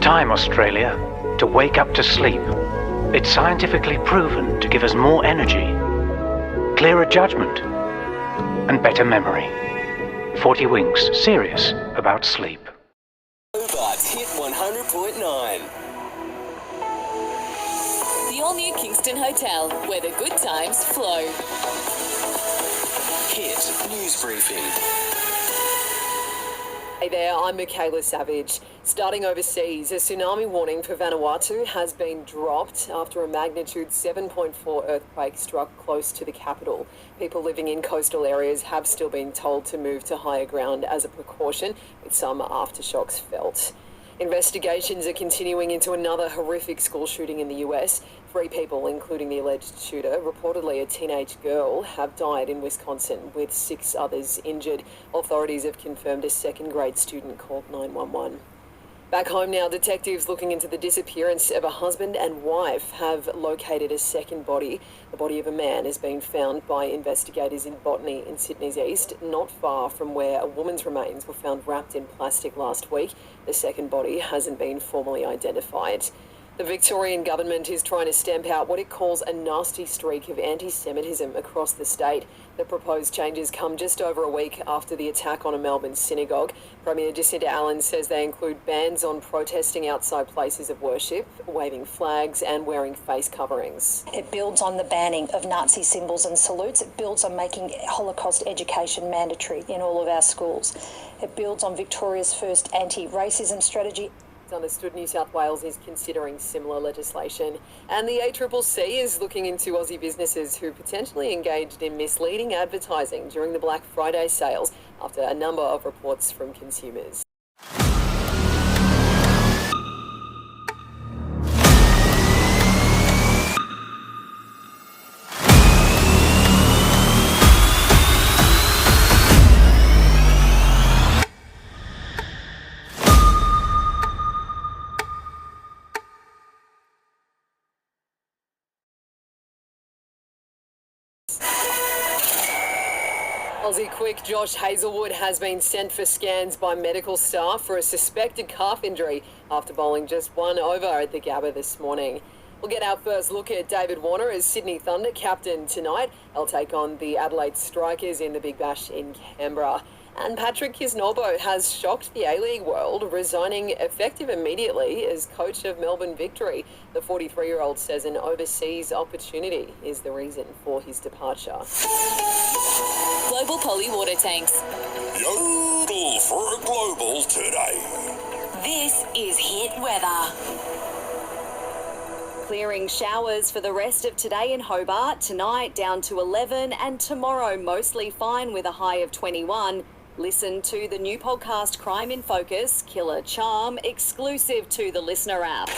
time, Australia, to wake up to sleep. It's scientifically proven to give us more energy, clearer judgment, and better memory. 40 Winks, serious about sleep. Hobart's Hit 100.9. The all-new Kingston Hotel, where the good times flow. Hit News Briefing. Hey there, I'm Mikayla Savage. Starting overseas, a tsunami warning for Vanuatu has been dropped after a magnitude 7.4 earthquake struck close to the capital. People living in coastal areas have still been told to move to higher ground as a precaution, with some aftershocks felt. Investigations are continuing into another horrific school shooting in the US. 3 people, including the alleged shooter, reportedly a teenage girl, have died in Wisconsin, with 6 others injured. Authorities have confirmed a second-grade student called 911. Back home now, detectives looking into the disappearance of a husband and wife have located a second body. The body of a man has been found by investigators in Botany in Sydney's east, not far from where a woman's remains were found wrapped in plastic last week. The second body hasn't been formally identified. The Victorian government is trying to stamp out what it calls a nasty streak of anti-Semitism across the state. The proposed changes come just over a week after the attack on a Melbourne synagogue. Premier Jacinta Allen says they include bans on protesting outside places of worship, waving flags and wearing face coverings. It builds on the banning of Nazi symbols and salutes. It builds on making Holocaust education mandatory in all of our schools. It builds on Victoria's first anti-racism strategy. It's understood New South Wales is considering similar legislation. And the ACCC is looking into Aussie businesses who potentially engaged in misleading advertising during the Black Friday sales after a number of reports from consumers. Aussie quick Josh Hazelwood has been sent for scans by medical staff for a suspected calf injury after bowling just 1 over at the Gabba this morning. We'll get our first look at David Warner as Sydney Thunder captain tonight. They'll take on the Adelaide Strikers in the Big Bash in Canberra. And Patrick Kisnorbo has shocked the A-League world, resigning effective immediately as coach of Melbourne Victory. The 43-year-old says an overseas opportunity is the reason for his departure. Global Poly Water Tanks. Yodel for a global today. This is Hit Weather. Clearing showers for the rest of today in Hobart. Tonight down to 11 and tomorrow mostly fine with a high of 21. Listen to the new podcast Crime in Focus, Killer Charm, exclusive to the Listener app.